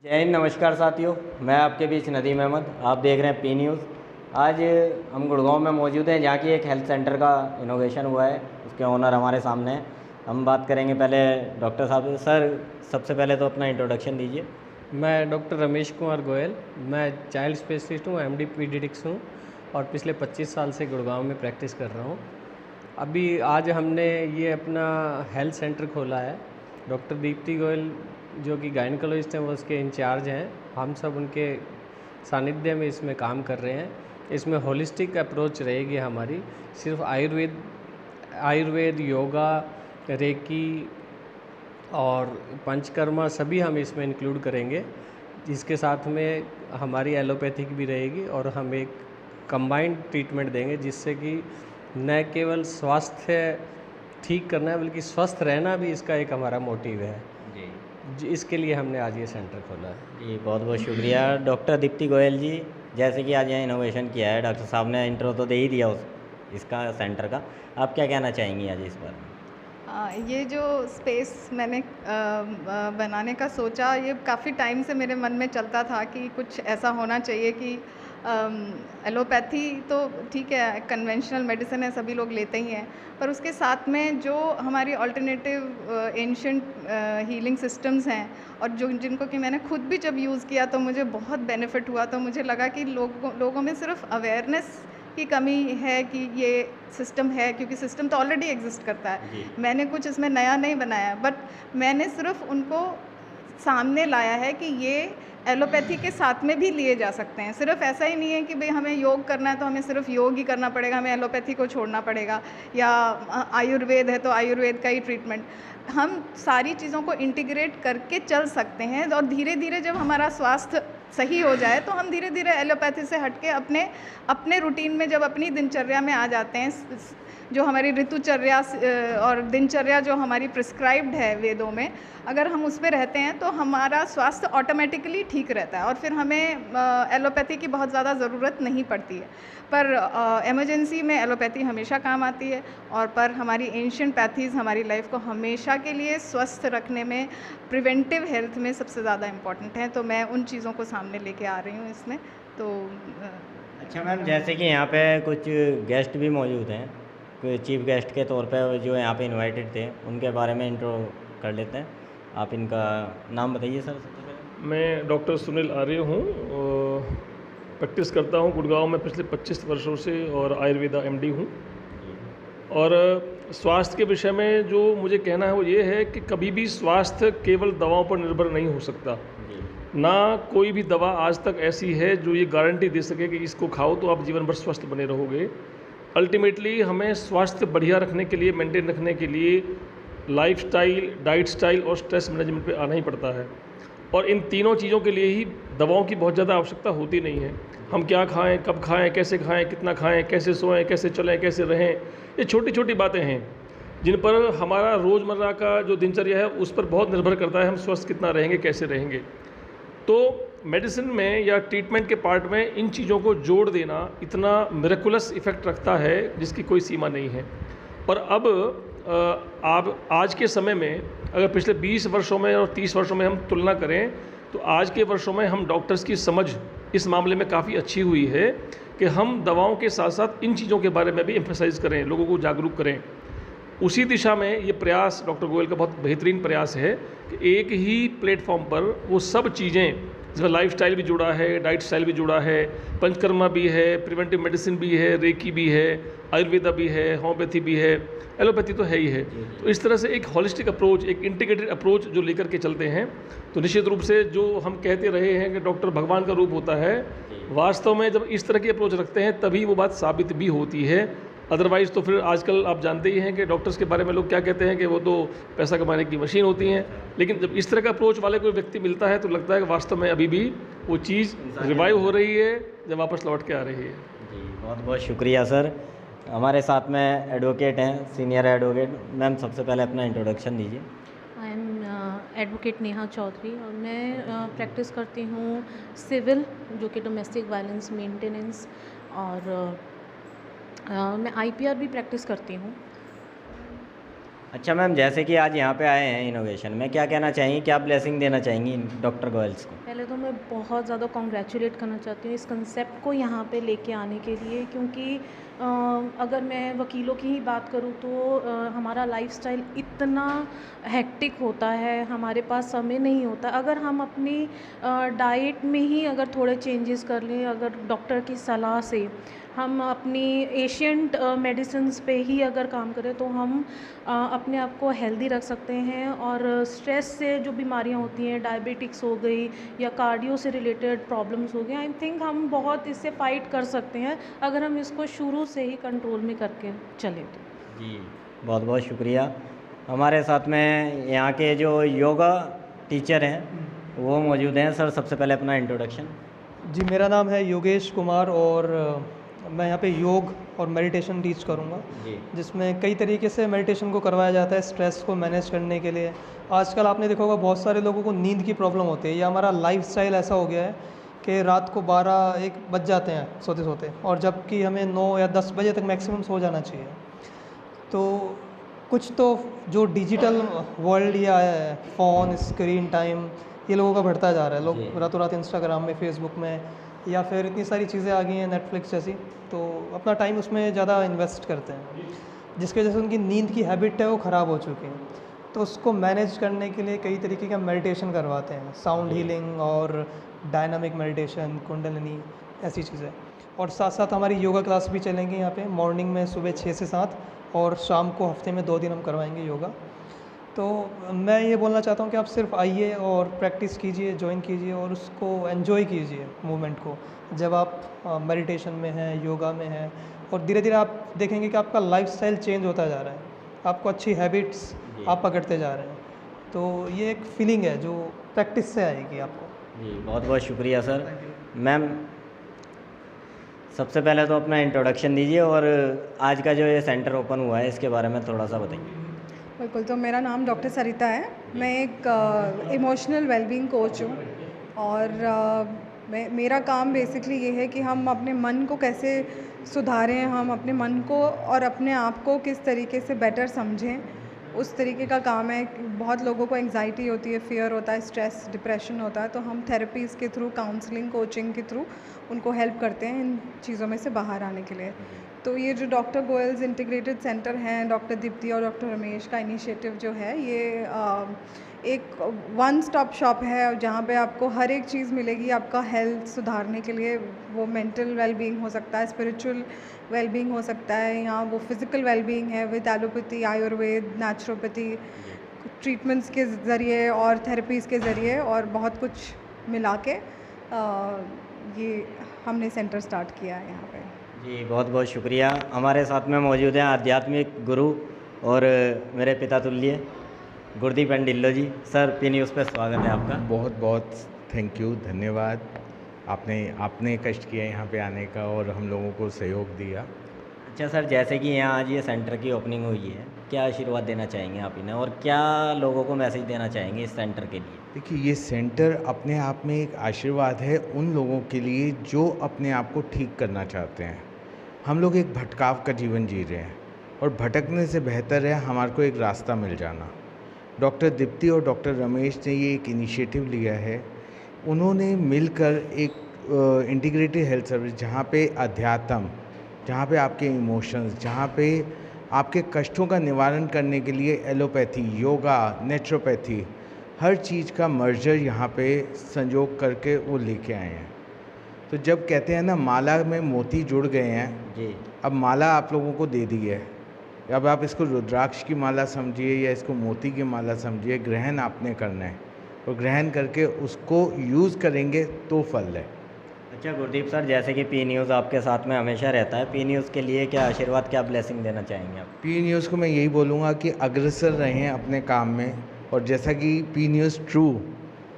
जय हिंद, नमस्कार साथियों। मैं आपके बीच नदीम अहमद, आप देख रहे हैं पी न्यूज़। आज हम गुड़गांव में मौजूद हैं, जहाँ की एक हेल्थ सेंटर का इनोवेशन हुआ है। उसके ओनर हमारे सामने हैं। हम बात करेंगे पहले डॉक्टर साहब से। सर, सबसे पहले तो अपना इंट्रोडक्शन दीजिए। मैं डॉक्टर रमेश कुमार गोयल, मैं चाइल्ड स्पेशलिस्ट हूँ, एमडी पीडियाट्रिक्स हूँ और पिछले 25 साल से गुड़गांव में प्रैक्टिस कर रहा हूँ। अभी आज हमने ये अपना हेल्थ सेंटर खोला है। डॉक्टर दीप्ति गोयल जो कि गायनकोलॉजिस्ट हैं, वो उसके इंचार्ज हैं। हम सब उनके सानिध्य में इसमें काम कर रहे हैं। इसमें होलिस्टिक अप्रोच रहेगी हमारी। सिर्फ आयुर्वेद, योगा, रेकी और पंचकर्मा सभी हम इसमें इंक्लूड करेंगे। जिसके साथ में हमारी एलोपैथिक भी रहेगी और हम एक कंबाइंड ट्रीटमेंट देंगे, जिससे कि न केवल स्वास्थ्य ठीक करना है बल्कि स्वस्थ रहना भी इसका एक हमारा मोटिव है। इसके लिए हमने आज ये सेंटर खोला है। जी, बहुत बहुत शुक्रिया डॉक्टर दीप्ति गोयल जी। जैसे कि आज यहाँ इनोवेशन किया है, डॉक्टर साहब ने इंट्रो तो दे ही दिया इसका सेंटर का। आप क्या कहना चाहेंगी आज इस बारे में? ये जो स्पेस मैंने बनाने का सोचा, ये काफ़ी टाइम से मेरे मन में चलता था कि कुछ ऐसा होना चाहिए कि एलोपैथी तो ठीक है, कन्वेंशनल मेडिसिन है, सभी लोग लेते ही हैं, पर उसके साथ में जो हमारी अल्टरनेटिव एंशिएंट हीलिंग सिस्टम्स हैं और जो जिनको कि मैंने खुद भी जब यूज़ किया तो मुझे बहुत बेनिफिट हुआ। तो मुझे लगा कि लोगों में सिर्फ अवेयरनेस की कमी है कि ये सिस्टम है, क्योंकि सिस्टम तो ऑलरेडी एग्जिस्ट करता है। मैंने कुछ इसमें नया नहीं बनाया, बट मैंने सिर्फ उनको सामने लाया है कि ये एलोपैथी के साथ में भी लिए जा सकते हैं। सिर्फ ऐसा ही नहीं है कि भाई हमें योग करना है तो हमें सिर्फ योग ही करना पड़ेगा, हमें एलोपैथी को छोड़ना पड़ेगा, या आयुर्वेद है तो आयुर्वेद का ही ट्रीटमेंट। हम सारी चीज़ों को इंटीग्रेट करके चल सकते हैं और धीरे धीरे जब हमारा स्वास्थ्य सही हो जाए तो हम धीरे धीरे एलोपैथी से हट के अपने रूटीन में, जब अपनी दिनचर्या में आ जाते हैं, जो हमारी ऋतुचर्या और दिनचर्या जो हमारी प्रिस्क्राइब्ड है वेदों में, अगर हम उस पे रहते हैं तो हमारा स्वास्थ्य ऑटोमेटिकली ठीक रहता है और फिर हमें एलोपैथी की बहुत ज़्यादा ज़रूरत नहीं पड़ती है। पर इमरजेंसी में एलोपैथी हमेशा काम आती है, और पर हमारी एंशिएंट पैथीज़ हमारी लाइफ को हमेशा के लिए स्वस्थ रखने में, प्रिवेंटिव हेल्थ में सबसे ज़्यादा इम्पॉर्टेंट है। तो मैं उन चीज़ों को सामने लेके आ रही हूँ इसमें। तो अच्छा मैम, जैसे कि यहाँ पे कुछ गेस्ट भी मौजूद हैं, कोई चीफ गेस्ट के तौर पे जो यहाँ पे इनवाइटेड थे, उनके बारे में इंट्रो कर लेते हैं। आप इनका नाम बताइए सर सबसे पहले। मैं डॉक्टर सुनील आर्य हूँ, प्रैक्टिस करता हूँ गुड़गांव में पिछले 25 वर्षों से और आयुर्वेदा एमडी हूँ। और स्वास्थ्य के विषय में जो मुझे कहना है वो ये है कि कभी भी स्वास्थ्य केवल दवाओं पर निर्भर नहीं हो सकता। ना कोई भी दवा आज तक ऐसी है जो ये गारंटी दे सके कि इसको खाओ तो आप जीवन भर स्वस्थ बने रहोगे। अल्टीमेटली हमें स्वास्थ्य बढ़िया रखने के लिए, मेंटेन रखने के लिए लाइफस्टाइल, डाइट स्टाइल और स्ट्रेस मैनेजमेंट पे आना ही पड़ता है। और इन तीनों चीज़ों के लिए ही दवाओं की बहुत ज़्यादा आवश्यकता होती नहीं है। हम क्या खाएं, कब खाएं, कैसे खाएं, कितना खाएं, कैसे सोएं, कैसे चलें, कैसे रहें, ये छोटी छोटी बातें हैं जिन पर हमारा रोज़मर्रा का जो दिनचर्या है उस पर बहुत निर्भर करता है हम स्वस्थ कितना रहेंगे, कैसे रहेंगे। तो मेडिसिन में या ट्रीटमेंट के पार्ट में इन चीज़ों को जोड़ देना इतना मिरेकुलस इफ़ेक्ट रखता है जिसकी कोई सीमा नहीं है। और अब आप आज के समय में अगर पिछले 20 वर्षों में और 30 वर्षों में हम तुलना करें तो आज के वर्षों में हम डॉक्टर्स की समझ इस मामले में काफ़ी अच्छी हुई है कि हम दवाओं के साथ साथ इन चीज़ों के बारे में भी एम्फेसाइज करें, लोगों को जागरूक करें। उसी दिशा में ये प्रयास डॉक्टर गोयल का बहुत बेहतरीन प्रयास है कि एक ही प्लेटफॉर्म पर वो सब चीज़ें, जिसमें लाइफ स्टाइल भी जुड़ा है, डाइट स्टाइल भी जुड़ा है, पंचकर्मा भी है, प्रिवेंटिव मेडिसिन भी है, रेकी भी है, आयुर्वेदा भी है, होम्योपैथी भी है, एलोपैथी तो है ही है। तो इस तरह से एक हॉलिस्टिक अप्रोच, एक इंटीग्रेटेड अप्रोच जो लेकर के चलते हैं, तो निश्चित रूप से जो हम कहते रहे हैं कि डॉक्टर भगवान का रूप होता है, वास्तव में जब इस तरह की अप्रोच रखते हैं तभी वो बात साबित भी होती है। अदरवाइज़ तो फिर आजकल आप जानते ही हैं कि डॉक्टर्स के बारे में लोग क्या कहते हैं कि वो तो पैसा कमाने की मशीन होती हैं। लेकिन जब इस तरह का अप्रोच वाले कोई व्यक्ति मिलता है तो लगता है कि वास्तव में अभी भी वो चीज़ रिवाइव हो रही है, जब वापस लौट के आ रही है। जी, बहुत बहुत शुक्रिया सर। हमारे साथ में एडवोकेट हैं, सीनियर एडवोकेट। मैम, सबसे पहले अपना इंट्रोडक्शन दीजिए। I am advocate Neha Chaudhary और मैं प्रैक्टिस करती हूँ सिविल, जो कि डोमेस्टिक वायलेंस मेंटेनेंस, और मैं आईपीआर भी प्रैक्टिस करती हूँ। अच्छा मैम, जैसे कि आज यहाँ पे आए हैं इनोवेशन में, क्या कहना चाहेंगी, क्या ब्लेसिंग देना चाहेंगी डॉक्टर गोयल्स को? पहले तो मैं बहुत ज़्यादा कॉन्ग्रेचुलेट करना चाहती हूँ इस कंसेप्ट को यहाँ पे लेके आने के लिए, क्योंकि अगर मैं वकीलों की ही बात करूँ तो हमारा लाइफस्टाइल इतना हेक्टिक होता है, हमारे पास समय नहीं होता। अगर हम अपनी डाइट में ही अगर थोड़े चेंजेस कर लें, अगर डॉक्टर की सलाह से हम अपनी एशियंट मेडिसिन्स पे ही अगर काम करें, तो हम अपने आप को हेल्दी रख सकते हैं। और स्ट्रेस से जो बीमारियां होती हैं, डायबिटिक्स हो गई या कार्डियो से रिलेटेड प्रॉब्लम्स हो गए, आई थिंक हम बहुत इससे फ़ाइट कर सकते हैं अगर हम इसको शुरू से ही कंट्रोल में करके चलें तो। जी, बहुत बहुत शुक्रिया। हमारे साथ में यहाँ के जो योगा टीचर हैं वो मौजूद हैं। सर, सबसे पहले अपना इंट्रोडक्शन। जी, मेरा नाम है योगेश कुमार और मैं यहाँ पे योग और मेडिटेशन टीच करूँगा, जी जिसमें कई तरीके से मेडिटेशन को करवाया जाता है स्ट्रेस को मैनेज करने के लिए। आजकल आपने देखा होगा बहुत सारे लोगों को नींद की प्रॉब्लम होती है, या हमारा लाइफस्टाइल ऐसा हो गया है कि रात को 12-1 बज जाते हैं सोते सोते, और जबकि हमें 9 या 10 बजे तक मैक्सिमम सो जाना चाहिए। तो कुछ तो जो डिजिटल वर्ल्ड ये आया है, फ़ोन स्क्रीन टाइम ये लोगों का बढ़ता जा रहा है। लोग रातों रात इंस्टाग्राम में, फेसबुक में, या फिर इतनी सारी चीज़ें आ गई हैं नेटफ्लिक्स जैसी, तो अपना टाइम उसमें ज़्यादा इन्वेस्ट करते हैं, जिसकी वजह से उनकी नींद की हैबिट है वो ख़राब हो चुकी है। तो उसको मैनेज करने के लिए कई तरीके का मेडिटेशन करवाते हैं, साउंड हीलिंग और डायनामिक मेडिटेशन, कुंडलिनी, ऐसी चीज़ें। और साथ साथ हमारी योगा क्लास भी चलेंगी यहाँ पे, मॉर्निंग में सुबह 6 से 7 और शाम को हफ्ते में 2 दिन हम करवाएंगे योगा। तो मैं ये बोलना चाहता हूँ कि आप सिर्फ आइए और प्रैक्टिस कीजिए, ज्वाइन कीजिए और उसको एंजॉय कीजिए मूवमेंट को। जब आप मेडिटेशन में हैं, योगा में हैं, और धीरे धीरे आप देखेंगे कि आपका लाइफस्टाइल चेंज होता जा रहा है, आपको अच्छी हैबिट्स आप पकड़ते जा रहे हैं। तो ये एक फीलिंग है जो प्रैक्टिस से आएगी आपको। जी, बहुत बहुत शुक्रिया सर। मैम, सबसे पहले तो अपना इंट्रोडक्शन दीजिए और आज का जो ये सेंटर ओपन हुआ है इसके बारे में थोड़ा सा बताइए। बिल्कुल, तो मेरा नाम डॉक्टर सरिता है। मैं एक इमोशनल वेलबींग कोच हूँ, और मेरा काम बेसिकली ये है कि हम अपने मन को कैसे सुधारें, हम अपने मन को और अपने आप को किस तरीके से बेटर समझें, उस तरीके का काम है। बहुत लोगों को एंग्जाइटी होती है, फियर होता है, स्ट्रेस, डिप्रेशन होता है, तो हम थेरेपीज़ के थ्रू, काउंसलिंग, कोचिंग के थ्रू उनको हेल्प करते हैं इन चीज़ों में से बाहर आने के लिए। तो ये जो डॉक्टर गोयल्स इंटीग्रेटेड सेंटर हैं, डॉक्टर दीप्ति और डॉक्टर रमेश का इनिशिएटिव जो है, ये एक वन स्टॉप शॉप है जहाँ पे आपको हर एक चीज़ मिलेगी आपका हेल्थ सुधारने के लिए। वो मेंटल वेलबींग हो सकता है, स्पिरिचुअल वेलबींग हो सकता है, यहाँ वो फिज़िकल वेलबींग है with allopathy, Ayurveda, naturopathy, treatments के ज़रिए और थेरेपीज़ के ज़रिए और बहुत कुछ मिला के ये हमने सेंटर स्टार्ट किया है यहाँ पे। जी, बहुत बहुत शुक्रिया। हमारे साथ में मौजूद हैं आध्यात्मिक गुरु और मेरे पिता तुल्य Gurdeep and Dhillon ji. Sir, P news पे स्वागत है आपका। बहुत बहुत थैंक यू, धन्यवाद। आपने कष्ट किया यहाँ पे आने का और हम लोगों को सहयोग दिया। अच्छा सर, जैसे कि यहाँ आज ये सेंटर की ओपनिंग हुई है, क्या आशीर्वाद देना चाहेंगे आप इन्हें और क्या लोगों को मैसेज देना चाहेंगे इस सेंटर के लिए? देखिए, ये सेंटर अपने आप में एक आशीर्वाद है उन लोगों के लिए जो अपने आप को ठीक करना चाहते हैं। हम लोग एक भटकाव का जीवन जी रहे हैं और भटकने से बेहतर है हमारे को एक रास्ता मिल जाना। डॉक्टर दीप्ति और डॉक्टर रमेश ने ये एक इनिशिएटिव लिया है। उन्होंने मिलकर एक इंटीग्रेटेड हेल्थ सर्विस, जहाँ पे अध्यात्म, जहाँ पे आपके इमोशंस, जहाँ पे आपके कष्टों का निवारण करने के लिए एलोपैथी, योगा, नेचुरोपैथी, हर चीज़ का मर्जर यहाँ पे संजोग करके वो लेके आए हैं। तो जब कहते हैं ना माला में मोती जुड़ गए हैं जी, अब माला आप लोगों को दे दी है। अब आप इसको रुद्राक्ष की माला समझिए या इसको मोती की माला समझिए, ग्रहण आपने करना है और ग्रहण करके उसको यूज़ करेंगे तो फल है। अच्छा गुरदीप सर, जैसे कि पी न्यूज़ आपके साथ में हमेशा रहता है, पी न्यूज़ के लिए क्या आशीर्वाद, क्या ब्लेसिंग देना चाहेंगे आप? पी न्यूज़ को मैं यही बोलूँगा कि अग्रसर रहें अपने काम में, और जैसा कि पी न्यूज़ ट्रू,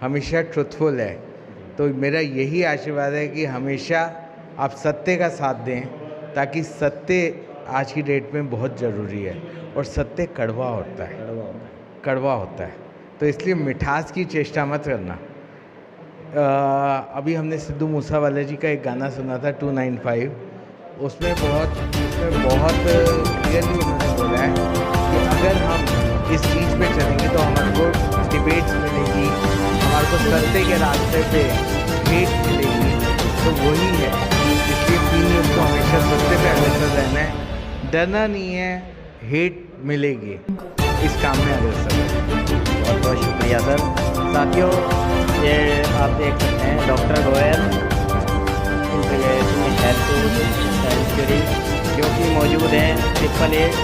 हमेशा ट्रुथफुल है, तो मेरा यही आशीर्वाद है कि हमेशा आप सत्य का साथ दें, ताकि सत्य आज की डेट में बहुत ज़रूरी है और सत्य कड़वा होता है, कड़वा होता है, तो इसलिए मिठास की चेष्टा मत करना। अभी हमने सिद्धू मूसेवाला जी का एक गाना सुना था 295, उसमें बहुत क्लियरली उन्होंने बोला है कि अगर हम इस चीज़ पे चलेंगे तो हमारे को डिबेट्स मिलेगी, हमारे को सत्य के रास्ते पे हेट मिलेगी। तो वही है, इसलिए पी न्यूज़ को हमेशा सत्य पे अग्रसर रहना है, डरना नहीं है, हेट मिलेगी, इस काम में अग्रसर है। बहुत बहुत शुक्रिया सर। साथियों, ये आप देख सकते हैं doctor Goyal integration health century जो कि मौजूद हैं 888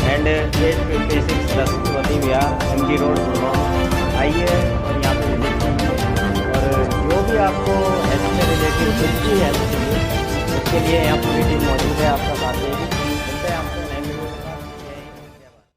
and 856 Saraswati Vihar MG road Gurgaon. आइए और यहाँ पे विजिट कीजिए और जो भी आपको हेल्थ से रिलेटेड कुछ भी हेल्थ चाहिए उसके लिए यहाँ पूरी टीम मौजूद है आपका